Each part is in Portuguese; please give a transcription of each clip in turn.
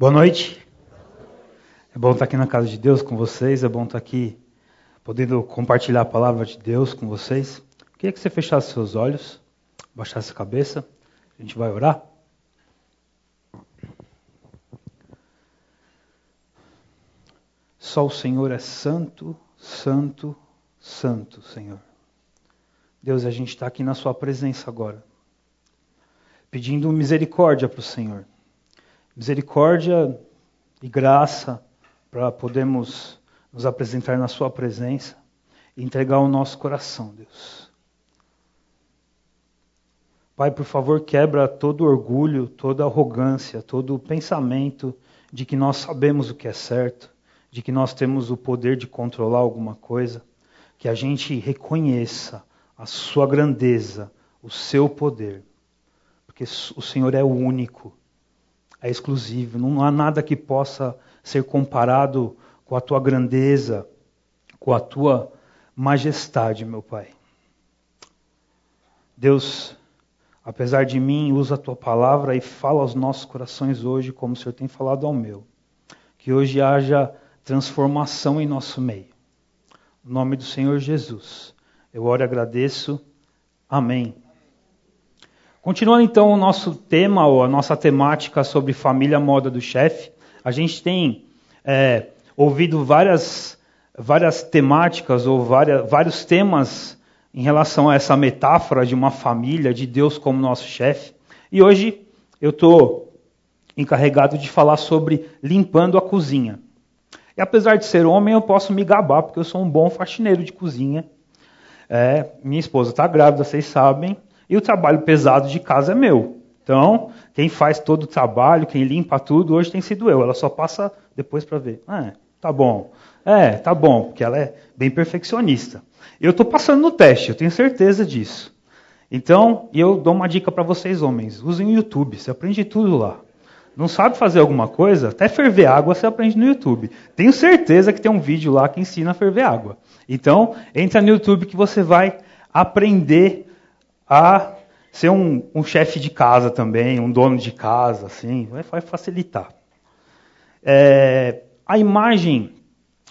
Boa noite. É bom estar aqui na casa de Deus com vocês. É bom estar aqui podendo compartilhar a palavra de Deus com vocês. Queria que você fechasse seus olhos, baixasse a cabeça. A gente vai orar. Só o Senhor é santo, santo, santo, Senhor. Deus, a gente está aqui na sua presença agora, pedindo misericórdia para o Senhor. Misericórdia e graça para podermos nos apresentar na sua presença e entregar o nosso coração, Deus. Pai, por favor, quebra todo orgulho, toda arrogância, todo pensamento de que nós sabemos o que é certo, de que nós temos o poder de controlar alguma coisa, que a gente reconheça a sua grandeza, o seu poder, porque o Senhor é o único, é exclusivo, não há nada que possa ser comparado com a tua grandeza, com a tua majestade, meu Pai. Deus, apesar de mim, usa a tua palavra e fala aos nossos corações hoje, como o Senhor tem falado ao meu. Que hoje haja transformação em nosso meio. No nome do Senhor Jesus, eu oro e agradeço. Amém. Continuando então o nosso tema, ou a nossa temática sobre família à moda do chefe, a gente tem ouvido várias temáticas ou vários temas em relação a essa metáfora de uma família, de Deus como nosso chefe. E hoje eu estou encarregado de falar sobre limpando a cozinha. E apesar de ser homem, eu posso me gabar, porque eu sou um bom faxineiro de cozinha. Minha esposa está grávida, vocês sabem. E o trabalho pesado de casa é meu. Então, quem faz todo o trabalho, quem limpa tudo, hoje tem sido eu. Ela só passa depois para ver. Tá bom. Tá bom, porque ela é bem perfeccionista. Eu estou passando no teste, eu tenho certeza disso. Então, eu dou uma dica para vocês, homens. Usem o YouTube, você aprende tudo lá. Não sabe fazer alguma coisa? Até ferver água você aprende no YouTube. Tenho certeza que tem um vídeo lá que ensina a ferver água. Então, entra no YouTube que você vai aprender a ser um chefe de casa também, um dono de casa, assim, vai facilitar. A imagem,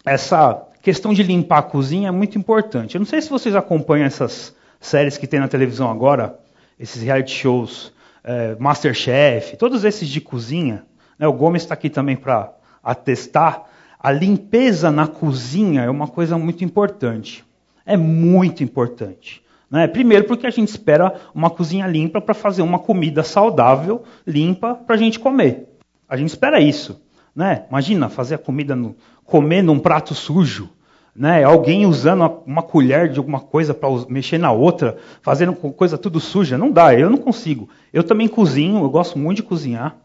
essa questão de limpar a cozinha é muito importante. Eu não sei se vocês acompanham essas séries que tem na televisão agora, esses reality shows, Masterchef, todos esses de cozinha. O Gomes está aqui também para atestar. A limpeza na cozinha é uma coisa muito importante. É muito importante. Primeiro porque a gente espera uma cozinha limpa para fazer uma comida saudável, limpa, para a gente comer. A gente espera isso. Imagina fazer a comida, comer num prato sujo. Alguém usando uma colher de alguma coisa para mexer na outra, fazendo coisa tudo suja. Não dá, eu não consigo. Eu também cozinho, eu gosto muito de cozinhar,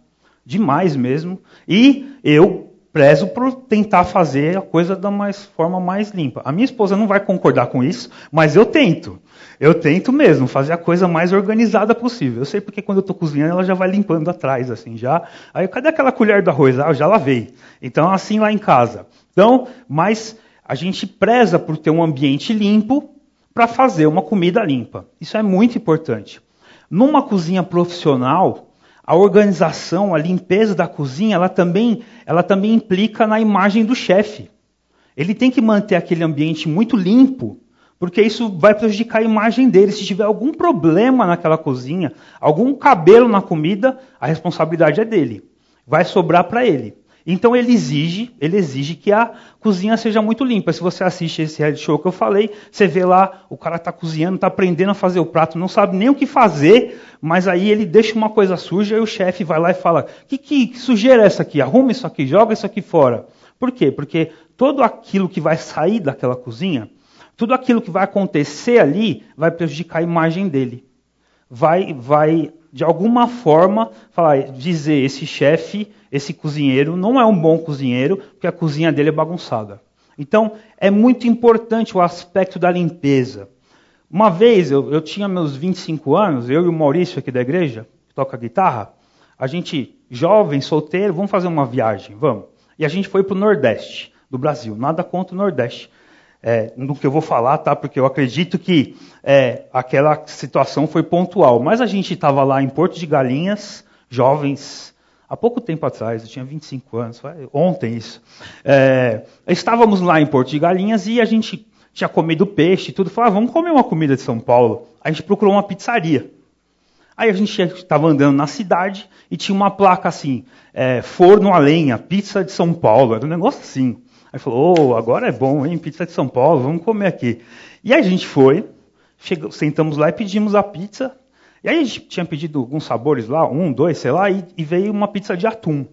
demais mesmo. E eu prezo por tentar fazer a coisa da forma mais limpa. A minha esposa não vai concordar com isso, mas eu tento. Eu tento mesmo fazer a coisa mais organizada possível. Eu sei porque quando eu estou cozinhando, ela já vai limpando atrás, assim, já. Aí, cadê aquela colher do arroz? Eu já lavei. Então, assim lá em casa. Então, mas a gente preza por ter um ambiente limpo para fazer uma comida limpa. Isso é muito importante. Numa cozinha profissional, a organização, a limpeza da cozinha, ela também implica na imagem do chefe. Ele tem que manter aquele ambiente muito limpo, porque isso vai prejudicar a imagem dele. Se tiver algum problema naquela cozinha, algum cabelo na comida, a responsabilidade é dele. Vai sobrar para ele. Então ele exige que a cozinha seja muito limpa. Se você assiste esse reality show que eu falei, você vê lá, o cara está cozinhando, está aprendendo a fazer o prato, não sabe nem o que fazer, mas aí ele deixa uma coisa suja e o chefe vai lá e fala, que sujeira é essa aqui? Arruma isso aqui, joga isso aqui fora. Por quê? Porque tudo aquilo que vai sair daquela cozinha, tudo aquilo que vai acontecer ali, vai prejudicar a imagem dele. Vai de alguma forma, dizer, esse chefe, esse cozinheiro, não é um bom cozinheiro, porque a cozinha dele é bagunçada. Então, é muito importante o aspecto da limpeza. Uma vez, eu tinha meus 25 anos, eu e o Maurício aqui da igreja, que toca guitarra, a gente, jovem, solteiro, vamos fazer uma viagem, vamos. E a gente foi para o Nordeste do Brasil, nada contra o Nordeste. No que eu vou falar, tá? Porque eu acredito que aquela situação foi pontual. Mas a gente estava lá em Porto de Galinhas, jovens, há pouco tempo atrás, eu tinha 25 anos, foi ontem isso. Estávamos lá em Porto de Galinhas e a gente tinha comido peixe e tudo. Falou, vamos comer uma comida de São Paulo. A gente procurou uma pizzaria. Aí a gente estava andando na cidade e tinha uma placa assim, forno a lenha, pizza de São Paulo. Era um negócio assim. Aí falou, agora é bom, hein, pizza de São Paulo, vamos comer aqui. E aí a gente foi, sentamos lá e pedimos a pizza. E aí a gente tinha pedido alguns sabores lá, 1, 2, sei lá, e veio uma pizza de atum.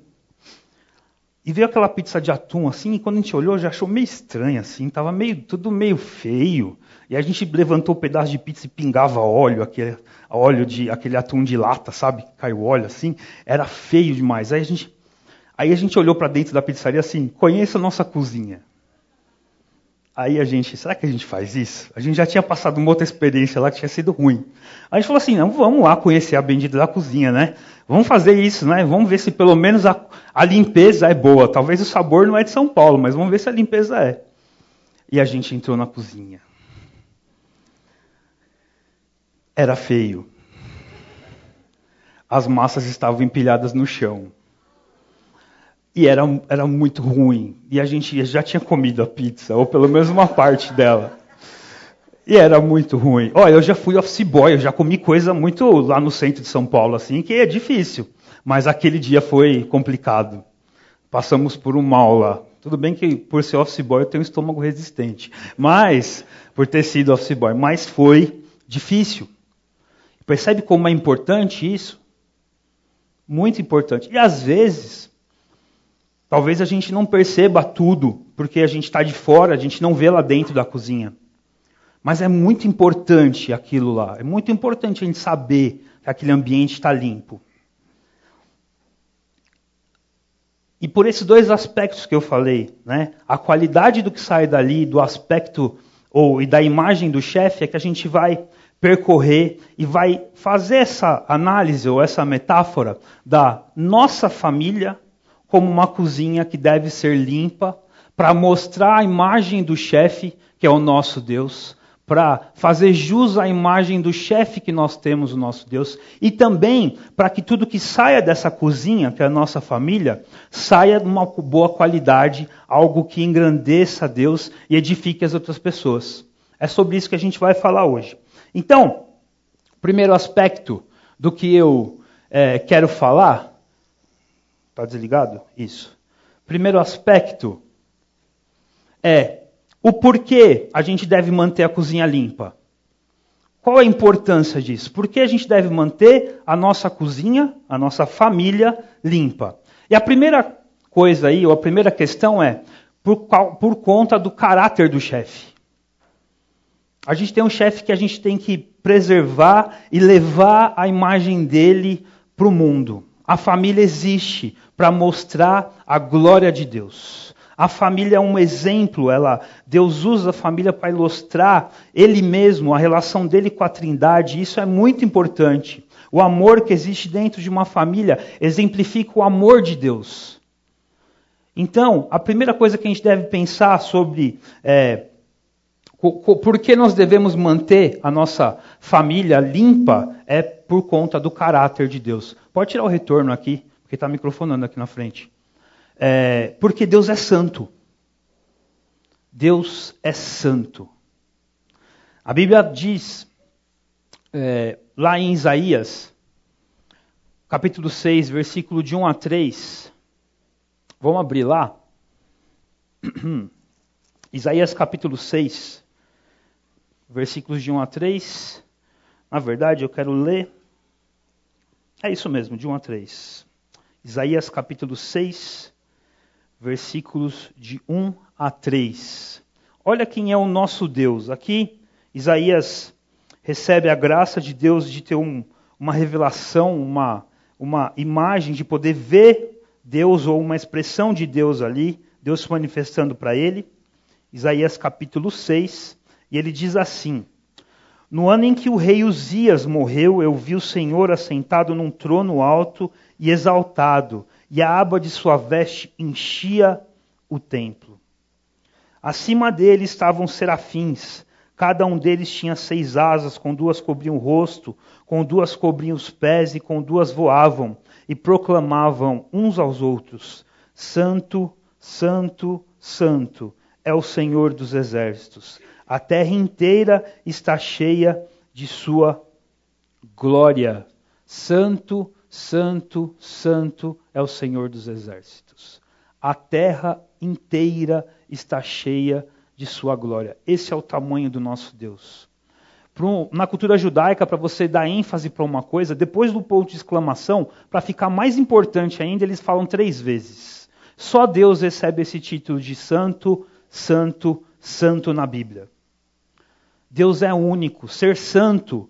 E veio aquela pizza de atum assim, e quando a gente olhou, já achou meio estranho assim, tava tudo meio feio. E a gente levantou o pedaço de pizza e pingava óleo, aquele atum de lata, sabe? Caiu óleo assim, era feio demais. Aí a gente olhou para dentro da pizzaria assim, conheça a nossa cozinha. Aí será que a gente faz isso? A gente já tinha passado uma outra experiência lá que tinha sido ruim. Aí a gente falou assim, não, vamos lá conhecer a bendita da cozinha, né? Vamos fazer isso, né? Vamos ver se pelo menos a limpeza é boa. Talvez o sabor não é de São Paulo, mas vamos ver se a limpeza é. E a gente entrou na cozinha. Era feio. As massas estavam empilhadas no chão. E era muito ruim. E a gente já tinha comido a pizza, ou pelo menos uma parte dela. E era muito ruim. Olha, eu já fui office boy, eu já comi coisa muito lá no centro de São Paulo, assim, que é difícil. Mas aquele dia foi complicado. Passamos por um mal lá. Tudo bem que por ser office boy eu tenho um estômago resistente. Mas, por ter sido office boy, mas foi difícil. Percebe como é importante isso? Muito importante. E às vezes, talvez a gente não perceba tudo, porque a gente está de fora, a gente não vê lá dentro da cozinha. Mas é muito importante aquilo lá. É muito importante a gente saber que aquele ambiente está limpo. E por esses dois aspectos que eu falei, né, a qualidade do que sai dali, do aspecto e da imagem do chefe, é que a gente vai percorrer e vai fazer essa análise ou essa metáfora da nossa família como uma cozinha que deve ser limpa, para mostrar a imagem do chefe, que é o nosso Deus, para fazer jus à imagem do chefe que nós temos, o nosso Deus, e também para que tudo que saia dessa cozinha, que é a nossa família, saia de uma boa qualidade, algo que engrandeça a Deus e edifique as outras pessoas. É sobre isso que a gente vai falar hoje. Então, o primeiro aspecto do que eu quero falar. Está desligado? Isso. Primeiro aspecto é o porquê a gente deve manter a cozinha limpa. Qual a importância disso? Por que a gente deve manter a nossa cozinha, a nossa família limpa? E a primeira coisa aí, ou a primeira questão é por conta do caráter do chefe. A gente tem um chefe que a gente tem que preservar e levar a imagem dele para o mundo. A família existe para mostrar a glória de Deus. A família é um exemplo, Deus usa a família para ilustrar Ele mesmo, a relação dele com a Trindade. Isso é muito importante. O amor que existe dentro de uma família exemplifica o amor de Deus. Então, a primeira coisa que a gente deve pensar sobre por que nós devemos manter a nossa família limpa é por conta do caráter de Deus. Pode tirar o retorno aqui, porque está microfonando aqui na frente. Porque Deus é santo. Deus é santo. A Bíblia diz, lá em Isaías, capítulo 6, versículo de 1 a 3. Vamos abrir lá. Isaías capítulo 6. Versículos de 1 a 3. Na verdade, eu quero ler. É isso mesmo, de 1 a 3. Isaías capítulo 6, versículos de 1 a 3. Olha quem é o nosso Deus. Aqui, Isaías recebe a graça de Deus de ter uma revelação, uma imagem, de poder ver Deus, ou uma expressão de Deus ali, Deus se manifestando para ele. Isaías capítulo 6. E ele diz assim: No ano em que o rei Uzias morreu, eu vi o Senhor assentado num trono alto e exaltado, e a aba de sua veste enchia o templo. Acima dele estavam serafins, Cada um deles tinha 6 asas, com 2 cobriam o rosto, com 2 cobriam os pés e com 2 voavam, e proclamavam uns aos outros: Santo, Santo, Santo é o Senhor dos exércitos. A terra inteira está cheia de sua glória. Santo, Santo, Santo é o Senhor dos exércitos. A terra inteira está cheia de sua glória. Esse é o tamanho do nosso Deus. Na cultura judaica, para você dar ênfase para uma coisa, depois do ponto de exclamação, para ficar mais importante ainda, eles falam 3 vezes. Só Deus recebe esse título de Santo, Santo, Santo na Bíblia. Deus é único. Ser santo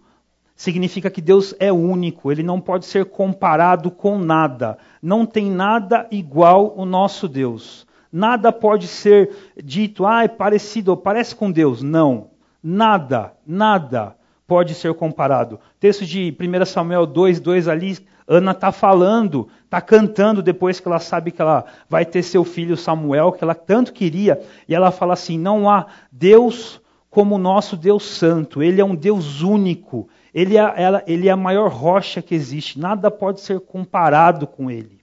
significa que Deus é único. Ele não pode ser comparado com nada. Não tem nada igual o nosso Deus. Nada pode ser dito, é parecido, parece com Deus. Não. Nada pode ser comparado. Texto de 1 Samuel 2:2 ali, Ana está falando, está cantando depois que ela sabe que ela vai ter seu filho Samuel, que ela tanto queria, e ela fala assim, não há Deus como o nosso Deus santo, Ele é um Deus único, Ele é a maior rocha que existe, nada pode ser comparado com Ele.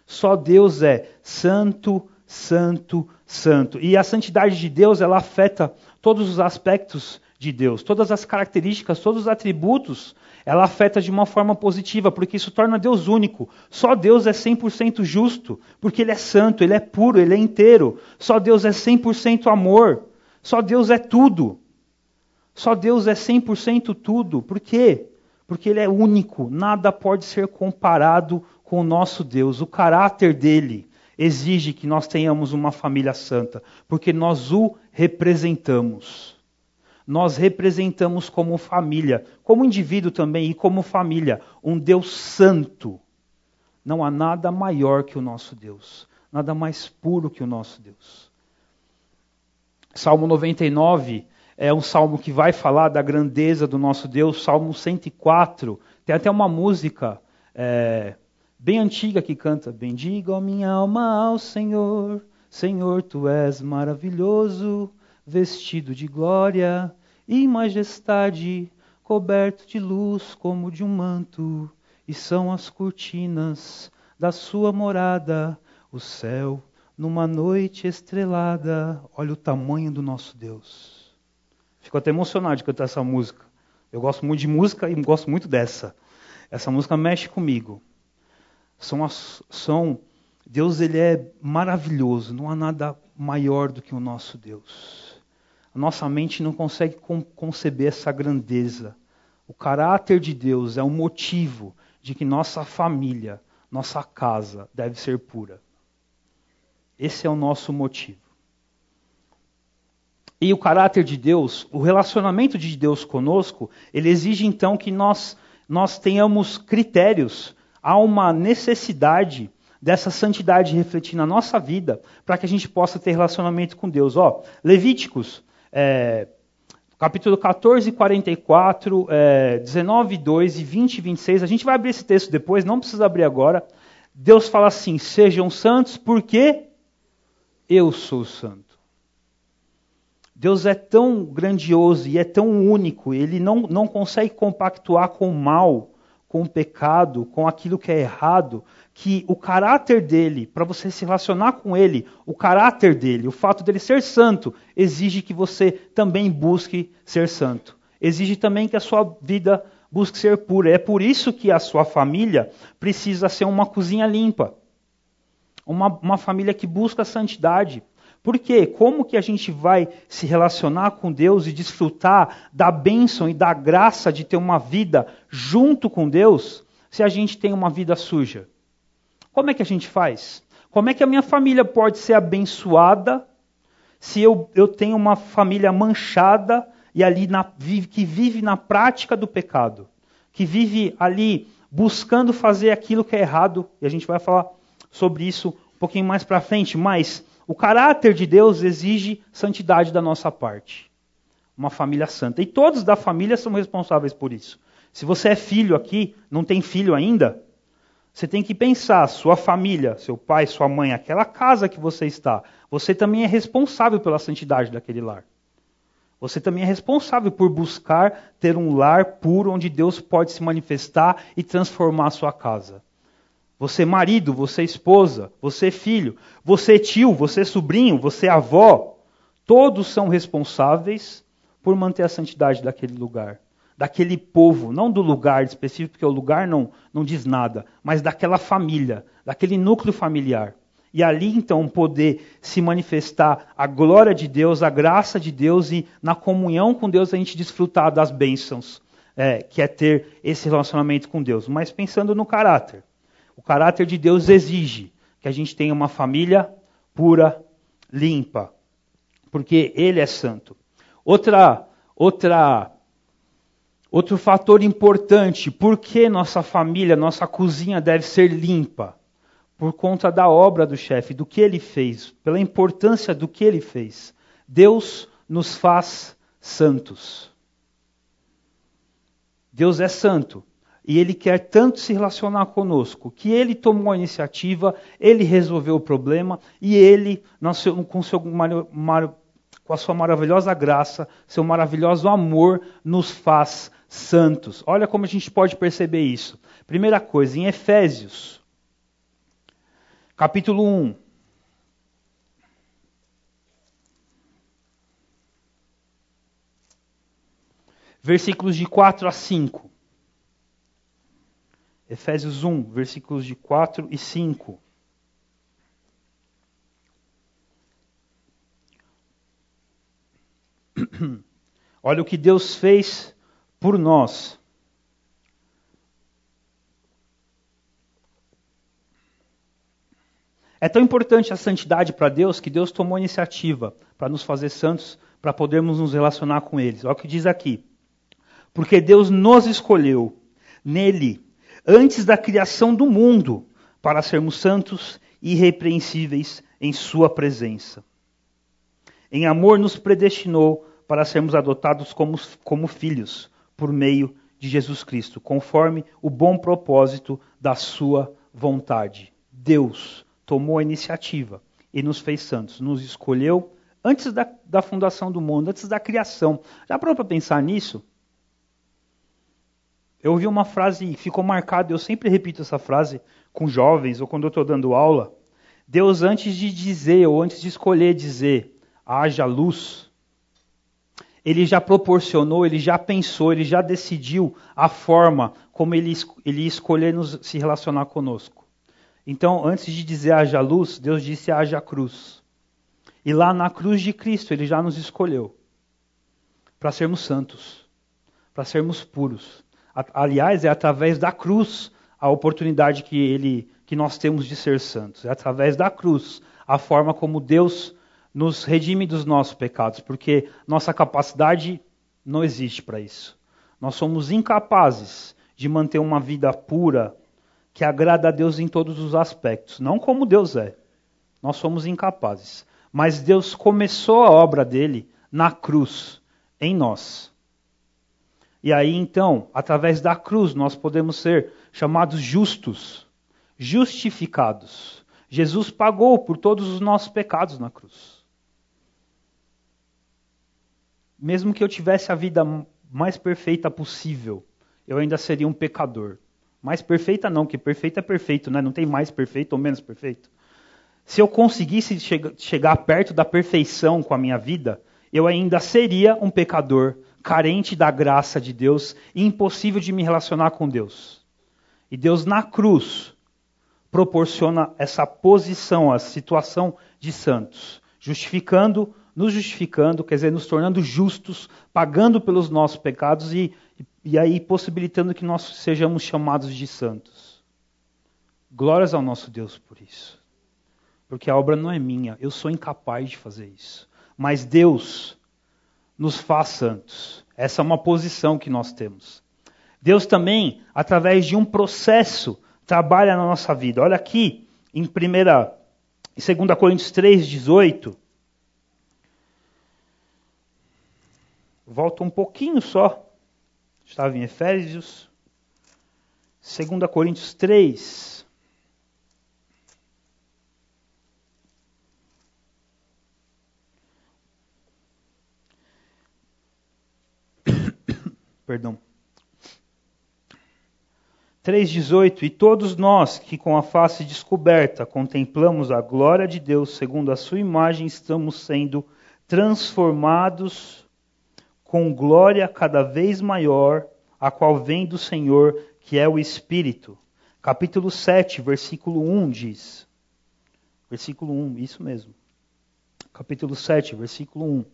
Só Deus é santo, santo, santo. E a santidade de Deus, ela afeta todos os aspectos de Deus, todas as características, todos os atributos, ela afeta de uma forma positiva, porque isso torna Deus único. Só Deus é 100% justo, porque Ele é santo, Ele é puro, Ele é inteiro. Só Deus é 100% amor. Só Deus é tudo. Só Deus é 100% tudo. Por quê? Porque Ele é único. Nada pode ser comparado com o nosso Deus. O caráter dEle exige que nós tenhamos uma família santa, porque nós o representamos. Nós representamos como família, como indivíduo também e como família, um Deus santo. Não há nada maior que o nosso Deus, nada mais puro que o nosso Deus. Salmo 99 é um salmo que vai falar da grandeza do nosso Deus. Salmo 104, tem até uma música bem antiga que canta: bendiga a minha alma ao Senhor, Senhor, Tu és maravilhoso, vestido de glória e majestade, coberto de luz como de um manto, e são as cortinas da sua morada, o céu numa noite estrelada. Olha o tamanho do nosso Deus. Fico até emocionado de cantar essa música. Eu gosto muito de música e gosto muito dessa. Essa música mexe comigo. Deus, Ele é maravilhoso, não há nada maior do que o nosso Deus. A nossa mente não consegue conceber essa grandeza. O caráter de Deus é o motivo de que nossa família, nossa casa deve ser pura. Esse é o nosso motivo. E o caráter de Deus, o relacionamento de Deus conosco, ele exige então que nós tenhamos critérios. Há uma necessidade dessa santidade refletir na nossa vida para que a gente possa ter relacionamento com Deus. Levíticos, capítulo 14, 44, 19, 2 e 20 e 26. A gente vai abrir esse texto depois, não precisa abrir agora. Deus fala assim: sejam santos porque eu sou santo. Deus é tão grandioso e é tão único, Ele não consegue compactuar com o mal, com o pecado, com aquilo que é errado, que o caráter dele, para você se relacionar com ele, o caráter dele, o fato dele ser santo, exige que você também busque ser santo. Exige também que a sua vida busque ser pura. É por isso que a sua família precisa ser uma cozinha limpa. Uma família que busca a santidade. Por quê? Como que a gente vai se relacionar com Deus e desfrutar da bênção e da graça de ter uma vida junto com Deus, se a gente tem uma vida suja? Como é que a gente faz? Como é que a minha família pode ser abençoada se eu tenho uma família manchada e ali que vive na prática do pecado? Que vive ali buscando fazer aquilo que é errado? E a gente vai falar sobre isso um pouquinho mais para frente, mas o caráter de Deus exige santidade da nossa parte. Uma família santa. E todos da família são responsáveis por isso. Se você é filho aqui, não tem filho ainda, você tem que pensar, sua família, seu pai, sua mãe, aquela casa que você está, você também é responsável pela santidade daquele lar. Você também é responsável por buscar ter um lar puro onde Deus pode se manifestar e transformar a sua casa. Você é marido, você é esposa, você é filho, você é tio, você é sobrinho, você é avó. Todos são responsáveis por manter a santidade daquele lugar. Daquele povo, não do lugar específico, porque o lugar não diz nada, mas daquela família, daquele núcleo familiar. E ali, então, poder se manifestar a glória de Deus, a graça de Deus e na comunhão com Deus a gente desfrutar das bênçãos, que é ter esse relacionamento com Deus. Mas pensando no caráter. O caráter de Deus exige que a gente tenha uma família pura, limpa, porque Ele é santo. Outro fator importante, por que nossa família, nossa cozinha deve ser limpa? Por conta da obra do chefe, do que ele fez, pela importância do que ele fez. Deus nos faz santos. Deus é santo. E ele quer tanto se relacionar conosco, que ele tomou a iniciativa, ele resolveu o problema, e ele, com a sua maravilhosa graça, seu maravilhoso amor, nos faz santos. Olha como a gente pode perceber isso. Primeira coisa, em Efésios, capítulo 1. Versículos de 4 a 5. Efésios 1, versículos de 4 e 5. Olha o que Deus fez por nós. É tão importante a santidade para Deus que Deus tomou a iniciativa para nos fazer santos, para podermos nos relacionar com eles. Olha o que diz aqui. Porque Deus nos escolheu nele, antes da criação do mundo, para sermos santos e irrepreensíveis em sua presença. Em amor nos predestinou para sermos adotados como filhos, por meio de Jesus Cristo, conforme o bom propósito da sua vontade. Deus tomou a iniciativa e nos fez santos, nos escolheu antes da fundação do mundo, antes da criação. Já parou para pensar nisso? Eu ouvi uma frase, ficou marcada, eu sempre repito essa frase com jovens ou quando eu estou dando aula. Deus, antes de dizer ou antes de escolher dizer, haja luz, Ele já proporcionou, Ele já pensou, Ele já decidiu a forma como Ele ia escolher se relacionar conosco. Então, antes de dizer haja luz, Deus disse haja cruz. E lá na cruz de Cristo, Ele já nos escolheu para sermos santos, para sermos puros. Aliás, é através da cruz a oportunidade que nós temos de ser santos. É através da cruz a forma como Deus nos redime dos nossos pecados, porque nossa capacidade não existe para isso. Nós somos incapazes de manter uma vida pura que agrada a Deus em todos os aspectos, não como Deus é. Nós somos incapazes. Mas Deus começou a obra dele na cruz, em nós. E aí então, através da cruz, nós podemos ser chamados justos, justificados. Jesus pagou por todos os nossos pecados na cruz. Mesmo que eu tivesse a vida mais perfeita possível, eu ainda seria um pecador. Mais perfeita não, porque perfeito é perfeito, né? Não tem mais perfeito ou menos perfeito. Se eu conseguisse chegar perto da perfeição com a minha vida, eu ainda seria um pecador, carente da graça de Deus e impossível de me relacionar com Deus. E Deus na cruz proporciona essa posição, a situação de santos, nos justificando, quer dizer, nos tornando justos, pagando pelos nossos pecados e aí possibilitando que nós sejamos chamados de santos. Glórias ao nosso Deus por isso. Porque a obra não é minha, eu sou incapaz de fazer isso. Mas Deus nos faz santos. Essa é uma posição que nós temos. Deus também, através de um processo, trabalha na nossa vida. Olha aqui, em 2 Coríntios 3:18. Volta um pouquinho só. Estava em Efésios. 2 Coríntios 3. Perdão. 3,18. E todos nós que com a face descoberta contemplamos a glória de Deus segundo a sua imagem, estamos sendo transformados com glória cada vez maior, a qual vem do Senhor, que é o Espírito. Capítulo 7, versículo 1 diz. Versículo 1, isso mesmo. Capítulo 7, versículo 1.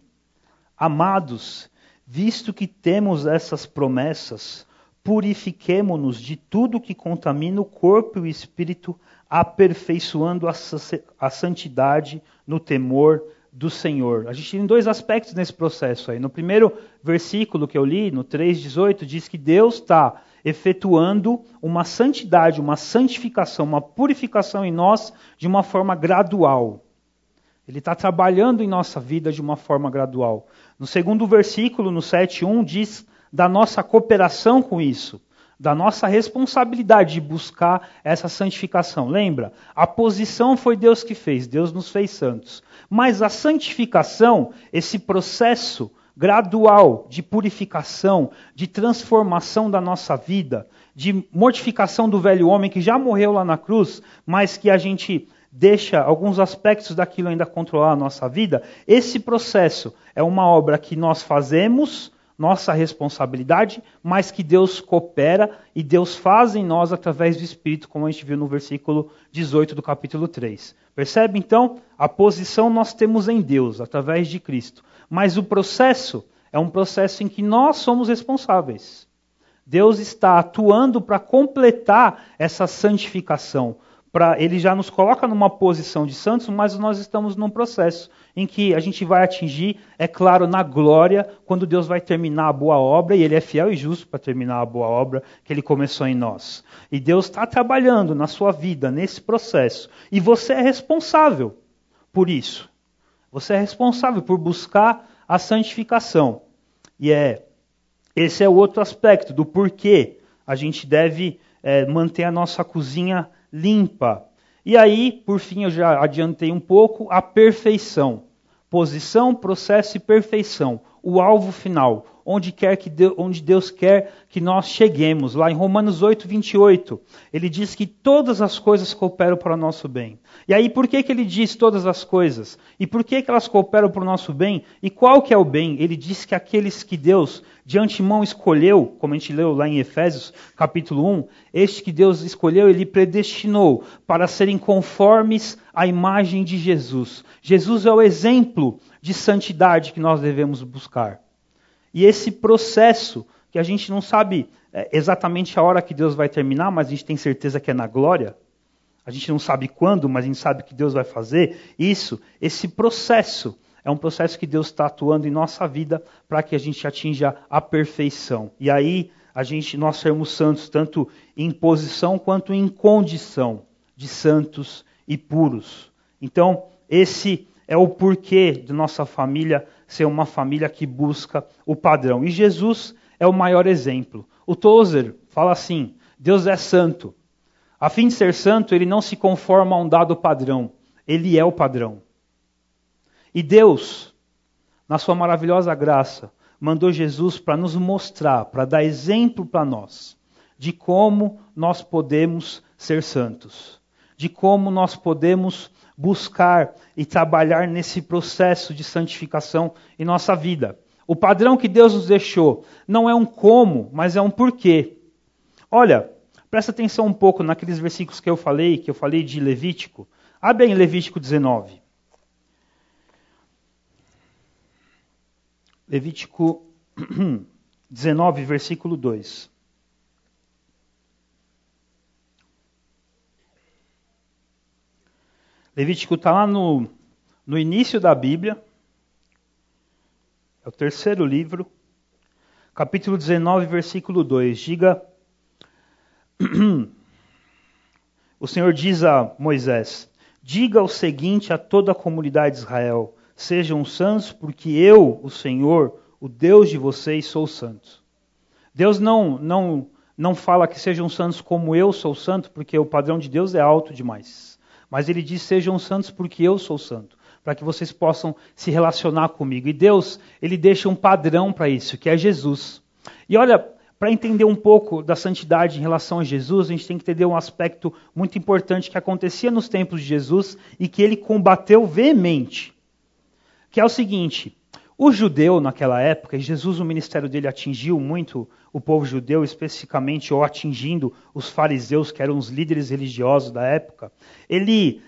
Amados, visto que temos essas promessas, purifiquemo-nos de tudo que contamina o corpo e o espírito, aperfeiçoando a santidade no temor do Senhor. A gente tem dois aspectos nesse processo aí. No primeiro versículo que eu li, no 3,18, diz que Deus está efetuando uma santidade, uma santificação, uma purificação em nós de uma forma gradual. Ele está trabalhando em nossa vida de uma forma gradual. No segundo versículo, no 7,1, diz da nossa cooperação com isso, da nossa responsabilidade de buscar essa santificação. Lembra? A posição foi Deus que fez, Deus nos fez santos. Mas a santificação, esse processo gradual de purificação, de transformação da nossa vida, de mortificação do velho homem que já morreu lá na cruz, mas que a gente deixa alguns aspectos daquilo ainda controlar a nossa vida, esse processo é uma obra que nós fazemos, nossa responsabilidade, mas que Deus coopera e Deus faz em nós através do Espírito, como a gente viu no versículo 18 do capítulo 3. Percebe então? A posição nós temos em Deus, através de Cristo. Mas o processo é um processo em que nós somos responsáveis. Deus está atuando para completar essa santificação. Ele já nos coloca numa posição de santos, mas nós estamos num processo em que a gente vai atingir, é claro, na glória, quando Deus vai terminar a boa obra, e Ele é fiel e justo para terminar a boa obra que Ele começou em nós. E Deus está trabalhando na sua vida, nesse processo. E você é responsável por isso. Você é responsável por buscar a santificação. E esse é o outro aspecto do porquê a gente deve manter a nossa cozinha limpa. E aí, por fim, eu já adiantei um pouco, a perfeição. Posição, processo e perfeição. O alvo final, onde Deus quer que nós cheguemos. Lá em Romanos 8, 28, ele diz que todas as coisas cooperam para o nosso bem. E aí, por que ele diz todas as coisas? E por que elas cooperam para o nosso bem? E qual que é o bem? Ele diz que aqueles que Deus de antemão escolheu, como a gente leu lá em Efésios, capítulo 1, este que Deus escolheu, ele predestinou para serem conformes à imagem de Jesus. Jesus é o exemplo de santidade que nós devemos buscar. E esse processo, que a gente não sabe exatamente a hora que Deus vai terminar, mas a gente tem certeza que é na glória. A gente não sabe quando, mas a gente sabe que Deus vai fazer isso. Esse processo é um processo que Deus está atuando em nossa vida para que a gente atinja a perfeição. E aí nós sermos santos tanto em posição quanto em condição de santos e puros. Então, esse é o porquê de nossa família ser uma família que busca o padrão. E Jesus é o maior exemplo. O Tozer fala assim, Deus é santo. A fim de ser santo, ele não se conforma a um dado padrão. Ele é o padrão. E Deus, na sua maravilhosa graça, mandou Jesus para nos mostrar, para dar exemplo para nós, de como nós podemos ser santos. De como nós podemos buscar e trabalhar nesse processo de santificação em nossa vida. O padrão que Deus nos deixou não é um como, mas é um porquê. Olha, presta atenção um pouco naqueles versículos que eu falei de Levítico. Abre aí em Levítico 19. Levítico 19, versículo 2. Levítico está lá no início da Bíblia. É o terceiro livro. Capítulo 19, versículo 2. Diga... O Senhor diz a Moisés, diga o seguinte a toda a comunidade de Israel, sejam santos porque eu, o Senhor, o Deus de vocês, sou santo. Deus não fala que sejam santos como eu sou santo, porque o padrão de Deus é alto demais. Mas ele diz, sejam santos porque eu sou santo, para que vocês possam se relacionar comigo. E Deus, ele deixa um padrão para isso, que é Jesus. E olha, para entender um pouco da santidade em relação a Jesus, a gente tem que entender um aspecto muito importante que acontecia nos tempos de Jesus e que ele combateu veemente. Que é o seguinte, o judeu naquela época, e Jesus, o ministério dele atingiu muito o povo judeu, especificamente, ou atingindo os fariseus, que eram os líderes religiosos da época, ele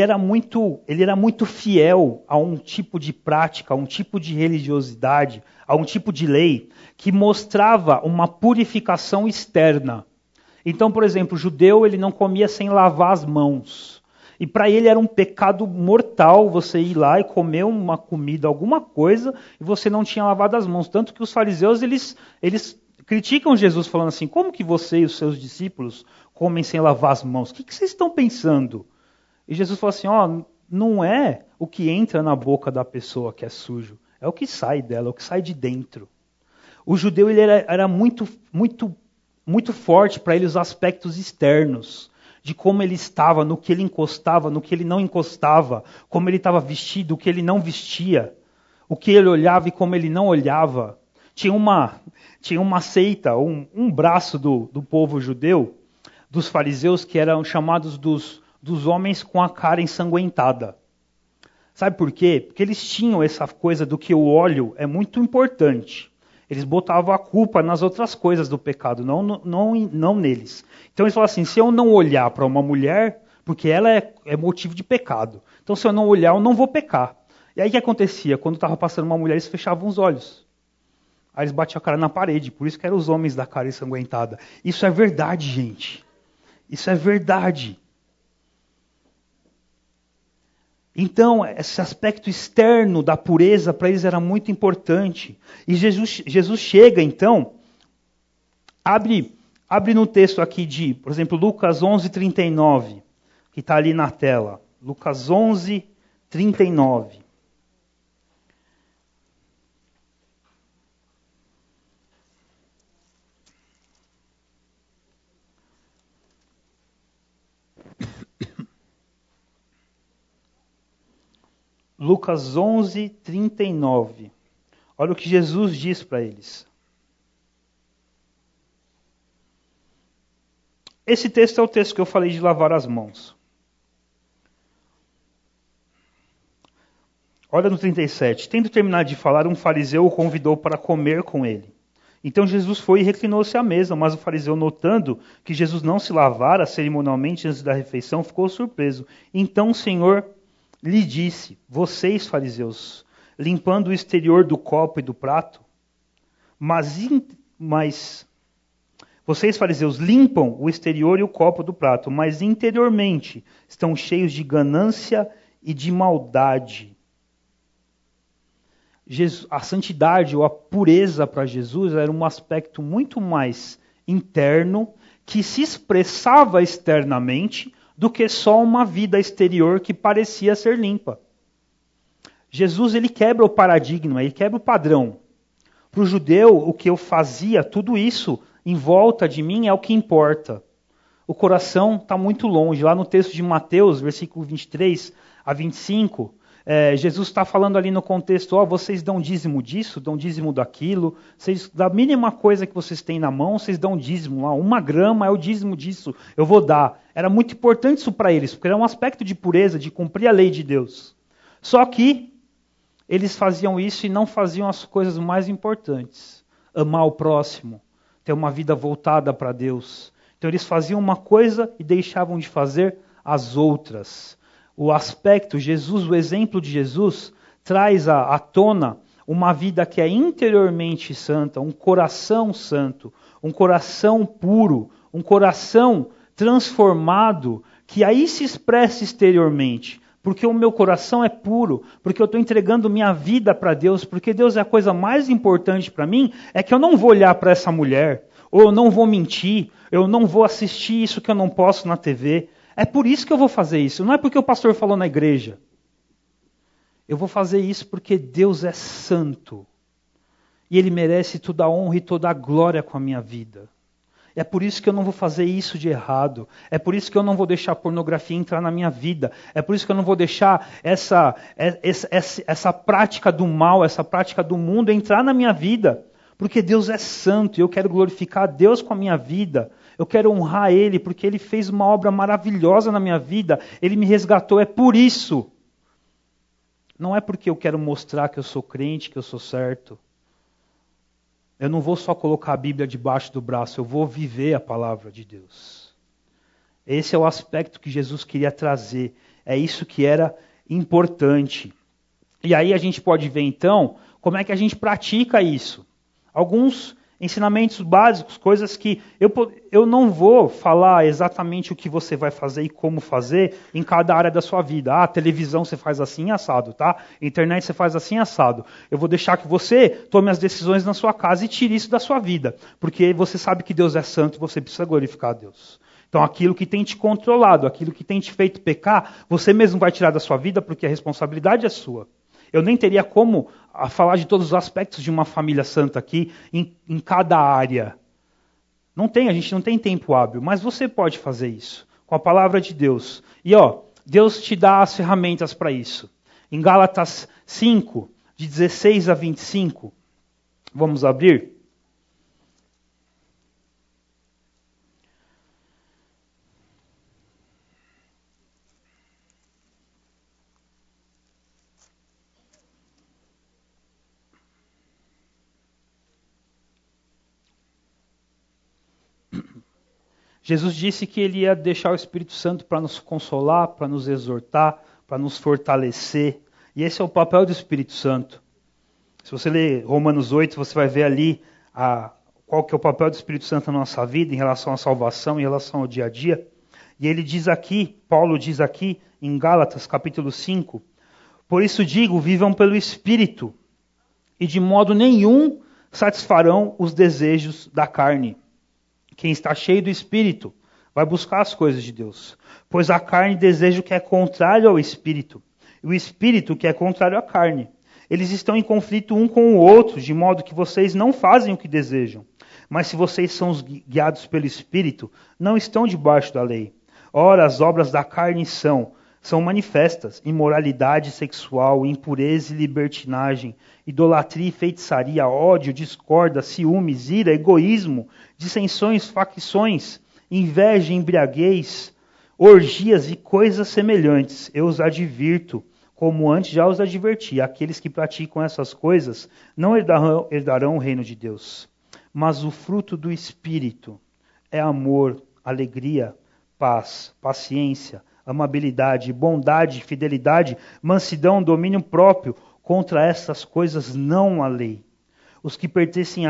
era muito fiel a um tipo de prática, a um tipo de religiosidade, a um tipo de lei que mostrava uma purificação externa. Então, por exemplo, o judeu ele não comia sem lavar as mãos. E para ele era um pecado mortal você ir lá e comer uma comida, alguma coisa, e você não tinha lavado as mãos. Tanto que os fariseus, eles criticam Jesus falando assim, como que você e os seus discípulos comem sem lavar as mãos? O que vocês estão pensando? E Jesus falou assim, não é o que entra na boca da pessoa que é sujo, é o que sai dela, é o que sai de dentro. O judeu ele era muito forte para ele os aspectos externos, de como ele estava, no que ele encostava, no que ele não encostava, como ele estava vestido, o que ele não vestia, o que ele olhava e como ele não olhava. Tinha uma seita, um braço do povo judeu, dos fariseus, que eram chamados dos homens com a cara ensanguentada. Sabe por quê? Porque eles tinham essa coisa do que o óleo é muito importante. Eles botavam a culpa nas outras coisas do pecado, não neles. Então eles falavam assim, se eu não olhar para uma mulher, porque ela é motivo de pecado. Então se eu não olhar, eu não vou pecar. E aí o que acontecia? Quando estava passando uma mulher, eles fechavam os olhos. Aí eles batiam a cara na parede, por isso que eram os homens da cara ensanguentada. Isso é verdade, gente. Isso é verdade. Então, esse aspecto externo da pureza para eles era muito importante. E Jesus chega, então, abre no texto aqui de, por exemplo, Lucas 11:39, que está ali na tela. Lucas 11:39. Lucas 11:39. Olha o que Jesus diz para eles. Esse texto é o texto que eu falei de lavar as mãos. Olha no 37. Tendo terminado de falar, um fariseu o convidou para comer com ele. Então Jesus foi e reclinou-se à mesa, mas o fariseu, notando que Jesus não se lavara cerimonialmente antes da refeição, ficou surpreso. Então o Senhor lhe disse, vocês, fariseus, limpando o exterior do copo e do prato, mas vocês, fariseus, limpam o exterior e o copo do prato, mas interiormente estão cheios de ganância e de maldade. A santidade ou a pureza para Jesus era um aspecto muito mais interno, que se expressava externamente, do que só uma vida exterior que parecia ser limpa. Jesus ele quebra o paradigma, ele quebra o padrão. Para o judeu, o que eu fazia, tudo isso em volta de mim é o que importa. O coração está muito longe. Lá no texto de Mateus, versículo 23 a 25, Jesus está falando ali no contexto, vocês dão dízimo disso, dão dízimo daquilo, da mínima coisa que vocês têm na mão, vocês dão dízimo lá, 1 grama é o dízimo disso, eu vou dar. Era muito importante isso para eles, porque era um aspecto de pureza, de cumprir a lei de Deus. Só que eles faziam isso e não faziam as coisas mais importantes. Amar o próximo, ter uma vida voltada para Deus. Então eles faziam uma coisa e deixavam de fazer as outras. O aspecto, o exemplo de Jesus, traz à tona uma vida que é interiormente santa, um coração santo, um coração puro, um coração transformado, que aí se expressa exteriormente. Porque o meu coração é puro, porque eu estou entregando minha vida para Deus, porque Deus é a coisa mais importante para mim, é que eu não vou olhar para essa mulher, ou eu não vou mentir, eu não vou assistir isso que eu não posso na TV. É por isso que eu vou fazer isso. Não é porque o pastor falou na igreja. Eu vou fazer isso porque Deus é santo. E Ele merece toda a honra e toda a glória com a minha vida. É por isso que eu não vou fazer isso de errado. É por isso que eu não vou deixar a pornografia entrar na minha vida. É por isso que eu não vou deixar essa prática do mal, essa prática do mundo entrar na minha vida. Porque Deus é santo e eu quero glorificar a Deus com a minha vida. Eu quero honrar Ele porque Ele fez uma obra maravilhosa na minha vida. Ele me resgatou, é por isso. Não é porque eu quero mostrar que eu sou crente, que eu sou certo. Eu não vou só colocar a Bíblia debaixo do braço, eu vou viver a palavra de Deus. Esse é o aspecto que Jesus queria trazer. É isso que era importante. E aí a gente pode ver então como é que a gente pratica isso. Alguns ensinamentos básicos, coisas que eu não vou falar exatamente o que você vai fazer e como fazer em cada área da sua vida. Ah, televisão você faz assim assado, tá? Internet você faz assim assado. Eu vou deixar que você tome as decisões na sua casa e tire isso da sua vida. Porque você sabe que Deus é santo e você precisa glorificar a Deus. Então aquilo que tem te controlado, aquilo que tem te feito pecar, você mesmo vai tirar da sua vida porque a responsabilidade é sua. Eu nem teria como falar de todos os aspectos de uma família santa aqui, em cada área. Não tem, a gente não tem tempo hábil, mas você pode fazer isso, com a palavra de Deus. E Deus te dá as ferramentas para isso. Em Gálatas 5, de 16 a 25, vamos abrir? Jesus disse que Ele ia deixar o Espírito Santo para nos consolar, para nos exortar, para nos fortalecer. E esse é o papel do Espírito Santo. Se você ler Romanos 8, você vai ver ali qual que é o papel do Espírito Santo na nossa vida, em relação à salvação, em relação ao dia a dia. E ele diz aqui, Paulo diz aqui, em Gálatas capítulo 5, por isso digo, vivam pelo Espírito, e de modo nenhum satisfarão os desejos da carne. Quem está cheio do Espírito vai buscar as coisas de Deus. Pois a carne deseja o que é contrário ao Espírito, e o Espírito que é contrário à carne. Eles estão em conflito um com o outro, de modo que vocês não fazem o que desejam. Mas se vocês são guiados pelo Espírito, não estão debaixo da lei. Ora, as obras da carne são manifestas: imoralidade sexual, impureza e libertinagem, idolatria e feitiçaria, ódio, discórdia, ciúmes, ira, egoísmo, dissensões, facções, inveja, embriaguez, orgias e coisas semelhantes. Eu os advirto, como antes já os adverti, aqueles que praticam essas coisas não herdarão o reino de Deus. Mas o fruto do Espírito é amor, alegria, paz, paciência, amabilidade, bondade, fidelidade, mansidão, domínio próprio. Contra essas coisas não há lei. Os que pertencem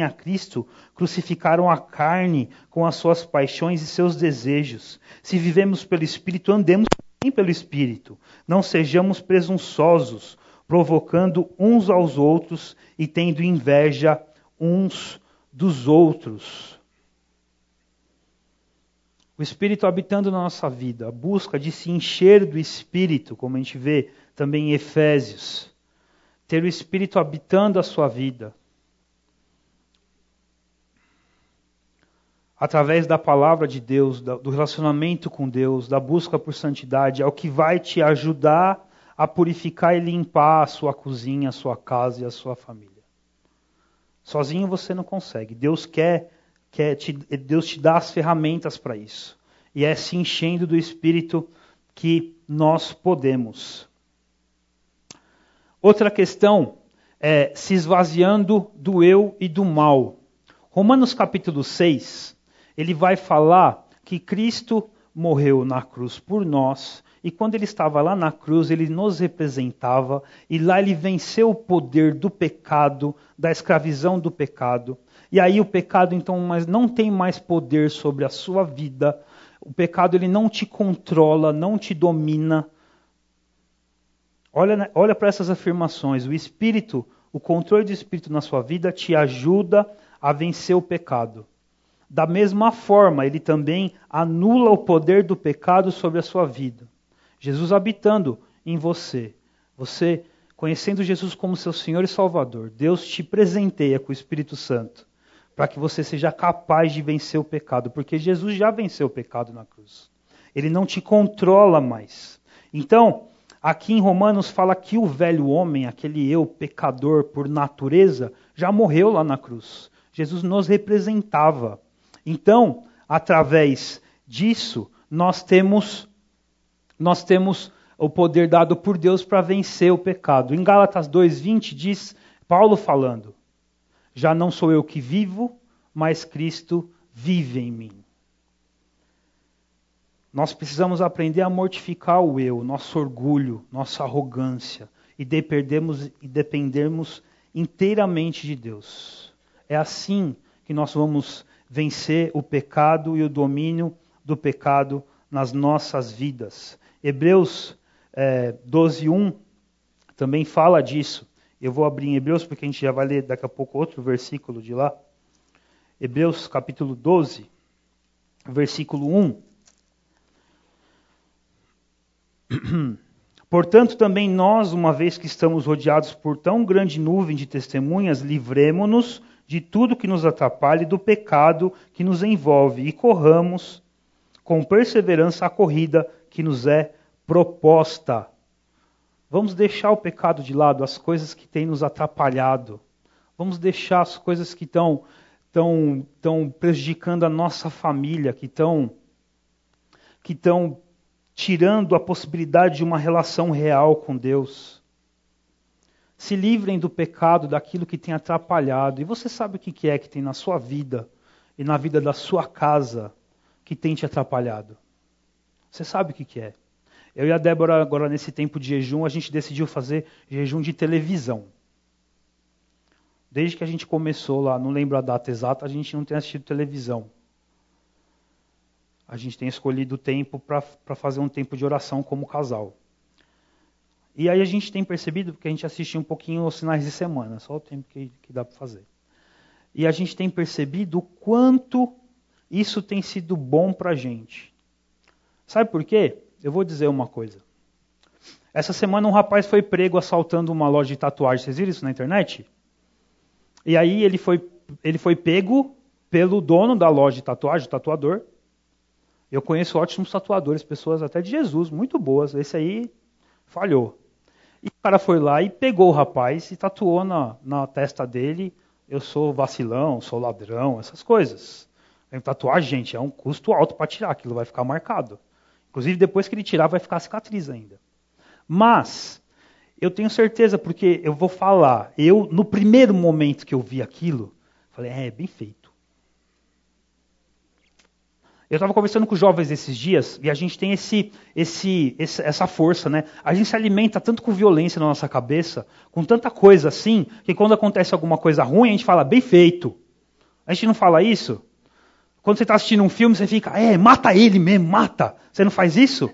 a Cristo crucificaram a carne com as suas paixões e seus desejos. Se vivemos pelo Espírito, andemos também pelo Espírito. Não sejamos presunçosos, provocando uns aos outros e tendo inveja uns dos outros. O Espírito habitando na nossa vida, a busca de se encher do Espírito, como a gente vê também em Efésios. Ter o Espírito habitando a sua vida. Através da palavra de Deus, do relacionamento com Deus, da busca por santidade, é o que vai te ajudar a purificar e limpar a sua cozinha, a sua casa e a sua família. Sozinho você não consegue. Deus te dá as ferramentas para isso. E é se enchendo do Espírito que nós podemos. Outra questão é se esvaziando do eu e do mal. Romanos capítulo 6, ele vai falar que Cristo morreu na cruz por nós, e quando ele estava lá na cruz, ele nos representava, e lá ele venceu o poder do pecado, da escravidão do pecado. E aí o pecado então não tem mais poder sobre a sua vida. O pecado ele não te controla, não te domina. Olha para essas afirmações. O Espírito, o controle do Espírito na sua vida te ajuda a vencer o pecado. Da mesma forma, ele também anula o poder do pecado sobre a sua vida. Jesus habitando em você. Você conhecendo Jesus como seu Senhor e Salvador. Deus te presenteia com o Espírito Santo para que você seja capaz de vencer o pecado. Porque Jesus já venceu o pecado na cruz. Ele não te controla mais. Então, aqui em Romanos fala que o velho homem, aquele eu pecador por natureza, já morreu lá na cruz. Jesus nos representava. Então, através disso, nós temos o poder dado por Deus para vencer o pecado. Em Gálatas 2:20 diz Paulo falando: já não sou eu que vivo, mas Cristo vive em mim. Nós precisamos aprender a mortificar o eu, nosso orgulho, nossa arrogância e dependermos inteiramente de Deus. É assim que nós vamos vencer o pecado e o domínio do pecado nas nossas vidas. Hebreus 12:1 também fala disso. Eu vou abrir em Hebreus porque a gente já vai ler daqui a pouco outro versículo de lá. Hebreus capítulo 12, versículo 1. Portanto, também nós, uma vez que estamos rodeados por tão grande nuvem de testemunhas, livremo-nos de tudo que nos atrapalhe, do pecado que nos envolve, e corramos com perseverança a corrida que nos é proposta. Vamos deixar o pecado de lado, as coisas que têm nos atrapalhado. Vamos deixar as coisas que estão prejudicando a nossa família, que estão tirando a possibilidade de uma relação real com Deus. Se livrem do pecado, daquilo que tem atrapalhado. E você sabe o que é que tem na sua vida e na vida da sua casa que tem te atrapalhado? Você sabe o que é. Eu e a Débora, agora nesse tempo de jejum, a gente decidiu fazer jejum de televisão. Desde que a gente começou lá, não lembro a data exata, a gente não tem assistido televisão. A gente tem escolhido o tempo para fazer um tempo de oração como casal. E aí a gente tem percebido, porque a gente assiste um pouquinho os finais de semana, só o tempo que dá para fazer. E a gente tem percebido o quanto isso tem sido bom para a gente. Sabe por quê? Eu vou dizer uma coisa. Essa semana um rapaz foi prego assaltando uma loja de tatuagem. Vocês viram isso na internet? E aí ele foi pego pelo dono da loja de tatuagem, o tatuador. Eu conheço ótimos tatuadores, pessoas até de Jesus, muito boas. Esse aí falhou. E o cara foi lá e pegou o rapaz e tatuou na testa dele: eu sou vacilão, sou ladrão, essas coisas. Tatuagem, gente, é um custo alto para tirar, aquilo vai ficar marcado. Inclusive, depois que ele tirar, vai ficar cicatriz ainda. Mas, eu tenho certeza, porque eu vou falar, no primeiro momento que eu vi aquilo, falei, é bem feito. Eu estava conversando com os jovens esses dias, e a gente tem essa força, né? A gente se alimenta tanto com violência na nossa cabeça, com tanta coisa assim, que quando acontece alguma coisa ruim, a gente fala, bem feito. A gente não fala isso? Quando você está assistindo um filme, você fica, mata ele mesmo, mata. Você não faz isso?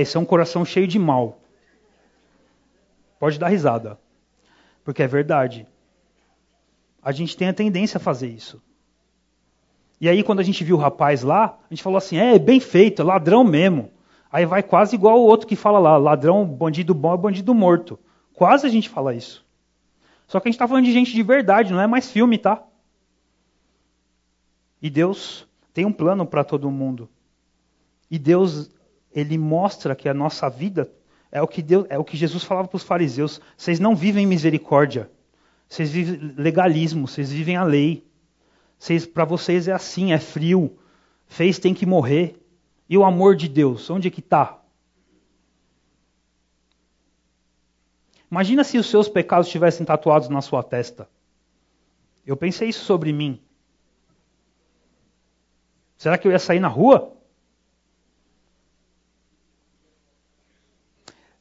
Isso é um coração cheio de mal. Pode dar risada. Porque é verdade. A gente tem a tendência a fazer isso. E aí, quando a gente viu o rapaz lá, a gente falou assim, bem feito, é ladrão mesmo. Aí vai quase igual o outro que fala lá, ladrão, bandido bom é bandido morto. Quase a gente fala isso. Só que a gente está falando de gente de verdade, não é mais filme, tá? E Deus tem um plano para todo mundo. E Deus, Ele mostra que a nossa vida é o que Jesus falava para os fariseus. Vocês não vivem misericórdia. Vocês vivem legalismo, vocês vivem a lei. Para vocês é assim, é frio. Fez tem que morrer. E o amor de Deus, onde é que está? Imagina se os seus pecados estivessem tatuados na sua testa. Eu pensei isso sobre mim. Será que eu ia sair na rua?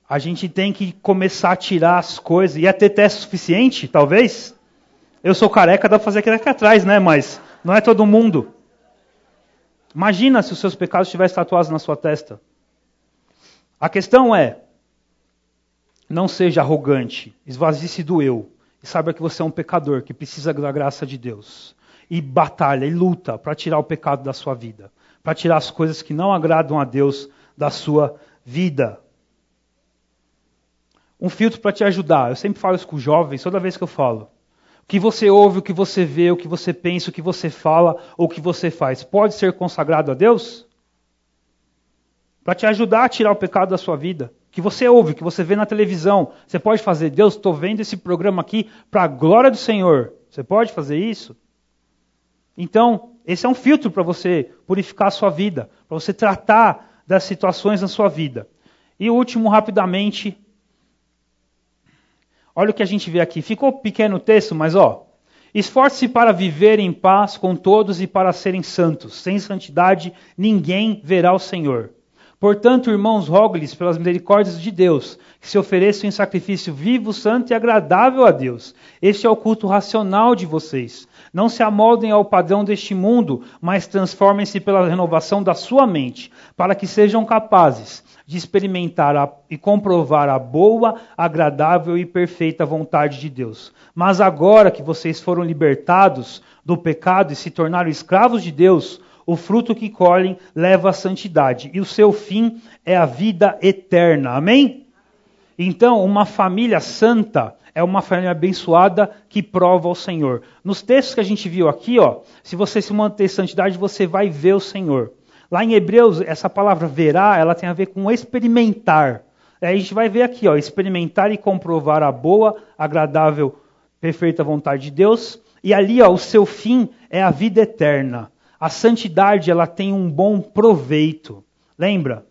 A gente tem que começar a tirar as coisas. Ia ter teste suficiente, talvez? Eu sou careca, dá para fazer aqui atrás, né? Mas não é todo mundo. Imagina se os seus pecados estivessem tatuados na sua testa. A questão é, não seja arrogante, esvazie-se do eu. E saiba que você é um pecador, que precisa da graça de Deus. E batalha, e luta para tirar o pecado da sua vida. Para tirar as coisas que não agradam a Deus da sua vida. Um filtro para te ajudar. Eu sempre falo isso com os jovens, toda vez que eu falo. O que você ouve, o que você vê, o que você pensa, o que você fala, ou o que você faz, pode ser consagrado a Deus? Para te ajudar a tirar o pecado da sua vida. que você ouve, que você vê na televisão. Você pode fazer, Deus, estou vendo esse programa aqui para a glória do Senhor. Você pode fazer isso? Então, esse é um filtro para você purificar a sua vida, para você tratar das situações na sua vida. E o último, rapidamente, olha o que a gente vê aqui. Ficou pequeno o texto, mas esforce-se para viver em paz com todos e para serem santos. Sem santidade, ninguém verá o Senhor. Portanto, irmãos, rogo-lhes pelas misericórdias de Deus, que se ofereçam em sacrifício vivo, santo e agradável a Deus. Este é o culto racional de vocês. Não se amoldem ao padrão deste mundo, mas transformem-se pela renovação da sua mente, para que sejam capazes de experimentar e comprovar a boa, agradável e perfeita vontade de Deus. Mas agora que vocês foram libertados do pecado e se tornaram escravos de Deus, o fruto que colhem leva à santidade, e o seu fim é a vida eterna. Amém? Então, uma família santa é uma família abençoada que prova o Senhor. Nos textos que a gente viu aqui, se você se manter em santidade, você vai ver o Senhor. Lá em Hebreus, essa palavra verá, ela tem a ver com experimentar. Aí a gente vai ver aqui, experimentar e comprovar a boa, agradável, perfeita vontade de Deus. E ali, o seu fim é a vida eterna. A santidade, ela tem um bom proveito. Lembra?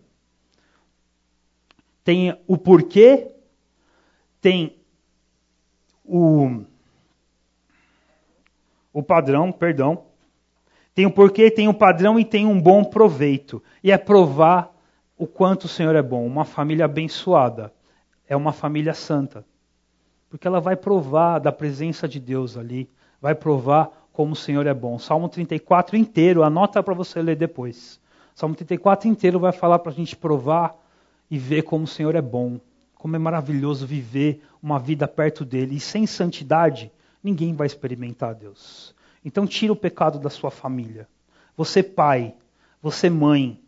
Tem o porquê, tem o padrão, perdão. Tem o porquê, tem o padrão e tem um bom proveito. E é provar o quanto o Senhor é bom. Uma família abençoada é uma família santa. Porque ela vai provar da presença de Deus ali. Vai provar como o Senhor é bom. Salmo 34 inteiro, anota para você ler depois. Salmo 34 inteiro vai falar para a gente provar e ver como o Senhor é bom. Como é maravilhoso viver uma vida perto dele. E sem santidade, ninguém vai experimentar Deus. Então tira o pecado da sua família. Você pai, você mãe,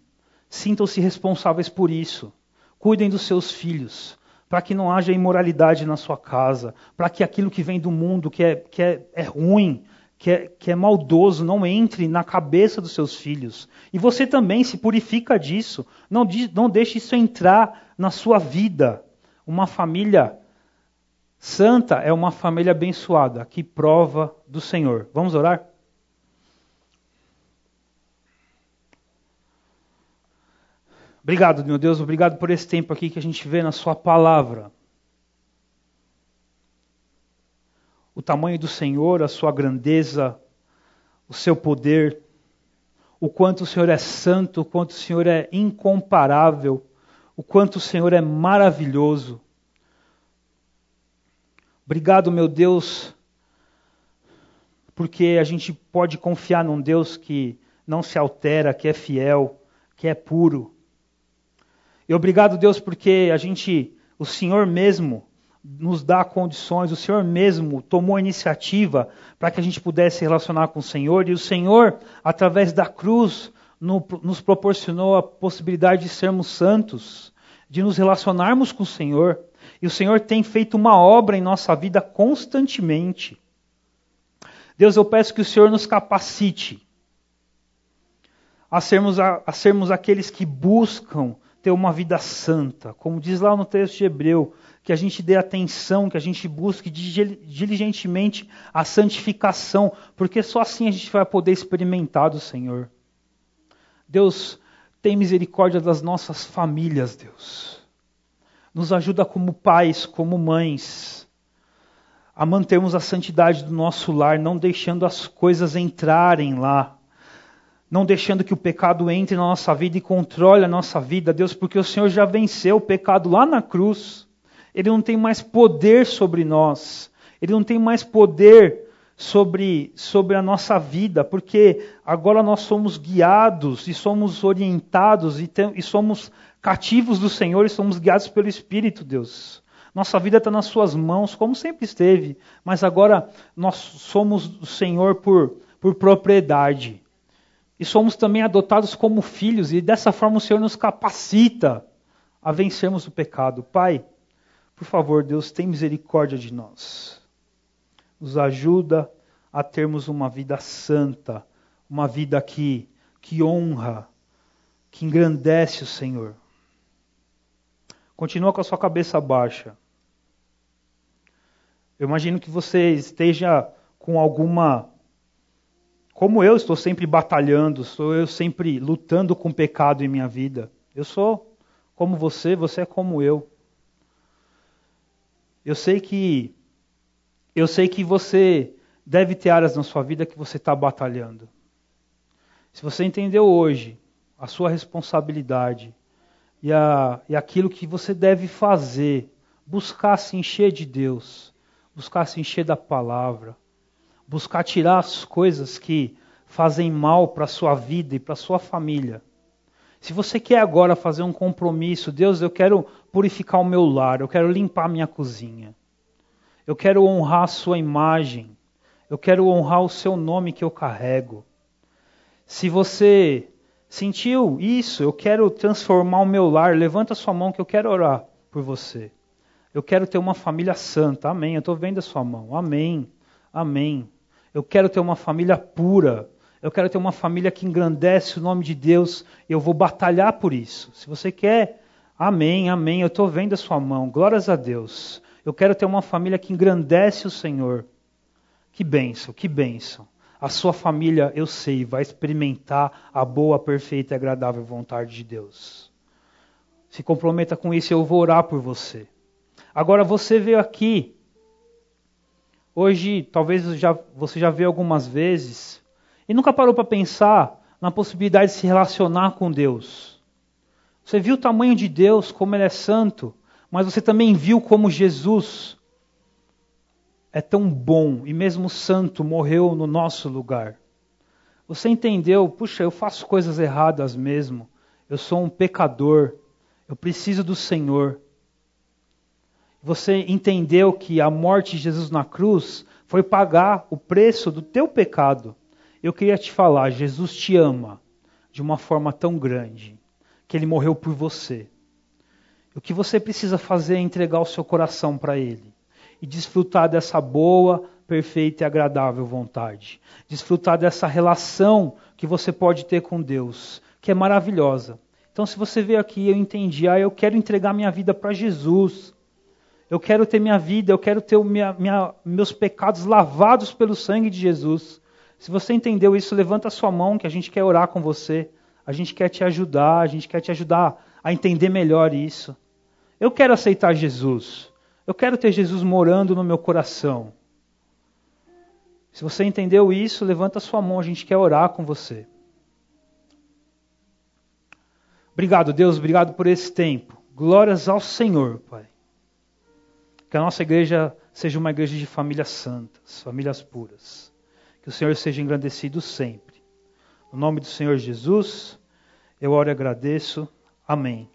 sintam-se responsáveis por isso. Cuidem dos seus filhos, para que não haja imoralidade na sua casa, para que aquilo que vem do mundo, que é ruim, que é maldoso, não entre na cabeça dos seus filhos. E você também se purifica disso. Não deixe isso entrar na sua vida. Uma família santa é uma família abençoada, que prova do Senhor. Vamos orar? Obrigado, meu Deus, obrigado por esse tempo aqui que a gente vê na sua palavra. O tamanho do Senhor, a sua grandeza, o seu poder, o quanto o Senhor é santo, o quanto o Senhor é incomparável, o quanto o Senhor é maravilhoso. Obrigado, meu Deus, porque a gente pode confiar num Deus que não se altera, que é fiel, que é puro. E obrigado, Deus, porque o Senhor mesmo nos dá condições, o Senhor mesmo tomou a iniciativa para que a gente pudesse se relacionar com o Senhor, e o Senhor, através da cruz, nos proporcionou a possibilidade de sermos santos, de nos relacionarmos com o Senhor, e o Senhor tem feito uma obra em nossa vida constantemente. Deus, eu peço que o Senhor nos capacite a sermos aqueles que buscam ter uma vida santa, como diz lá no texto de Hebreu, que a gente dê atenção, que a gente busque diligentemente a santificação, porque só assim a gente vai poder experimentar do Senhor. Deus, tem misericórdia das nossas famílias, Deus. Nos ajuda como pais, como mães, a mantermos a santidade do nosso lar, não deixando as coisas entrarem lá, não deixando que o pecado entre na nossa vida e controle a nossa vida, Deus, porque o Senhor já venceu o pecado lá na cruz. Ele não tem mais poder sobre nós. Ele não tem mais poder sobre a nossa vida, porque agora nós somos guiados e somos orientados e somos cativos do Senhor e somos guiados pelo Espírito, Deus. Nossa vida está nas suas mãos, como sempre esteve, mas agora nós somos do Senhor por propriedade. E somos também adotados como filhos, e dessa forma o Senhor nos capacita a vencermos o pecado. Pai, por favor, Deus, tem misericórdia de nós. Nos ajuda a termos uma vida santa, uma vida que honra, que engrandece o Senhor. Continua com a sua cabeça baixa. Eu imagino que você esteja com alguma... Como eu estou sempre batalhando, sou eu sempre lutando com o pecado em minha vida. Eu sou como você é como eu. Eu sei que você deve ter áreas na sua vida que você está batalhando. Se você entendeu hoje a sua responsabilidade e aquilo que você deve fazer, buscar se encher de Deus, buscar se encher da palavra, buscar tirar as coisas que fazem mal para a sua vida e para a sua família. Se você quer agora fazer um compromisso, Deus, eu quero purificar o meu lar, eu quero limpar a minha cozinha, eu quero honrar a sua imagem, eu quero honrar o seu nome que eu carrego. Se você sentiu isso, eu quero transformar o meu lar, levanta a sua mão que eu quero orar por você. Eu quero ter uma família santa, amém. Eu estou vendo a sua mão, amém, amém. Eu quero ter uma família pura, eu quero ter uma família que engrandece o nome de Deus, e eu vou batalhar por isso. Se você quer, amém, amém, eu estou vendo a sua mão, glórias a Deus. Eu quero ter uma família que engrandece o Senhor. Que bênção, que bênção. A sua família, eu sei, vai experimentar a boa, perfeita e agradável vontade de Deus. Se comprometa com isso, eu vou orar por você. Agora você veio aqui, hoje talvez você já veio algumas vezes, e nunca parou para pensar na possibilidade de se relacionar com Deus. Você viu o tamanho de Deus, como Ele é santo, mas você também viu como Jesus é tão bom e mesmo santo morreu no nosso lugar. Você entendeu, puxa, eu faço coisas erradas mesmo, eu sou um pecador, eu preciso do Senhor. Você entendeu que a morte de Jesus na cruz foi pagar o preço do teu pecado. Eu queria te falar, Jesus te ama de uma forma tão grande, que Ele morreu por você. O que você precisa fazer é entregar o seu coração para Ele e desfrutar dessa boa, perfeita e agradável vontade. Desfrutar dessa relação que você pode ter com Deus, que é maravilhosa. Então, se você veio aqui e eu entendi, eu quero entregar minha vida para Jesus. Eu quero ter minha vida, eu quero ter meus pecados lavados pelo sangue de Jesus. Se você entendeu isso, levanta a sua mão que a gente quer orar com você. A gente quer te ajudar, a gente quer te ajudar a entender melhor isso. Eu quero aceitar Jesus. Eu quero ter Jesus morando no meu coração. Se você entendeu isso, levanta a sua mão, a gente quer orar com você. Obrigado, Deus, obrigado por esse tempo. Glórias ao Senhor, Pai. Que a nossa igreja seja uma igreja de famílias santas, famílias puras. Que o Senhor seja engrandecido sempre. No nome do Senhor Jesus, eu oro e agradeço. Amém.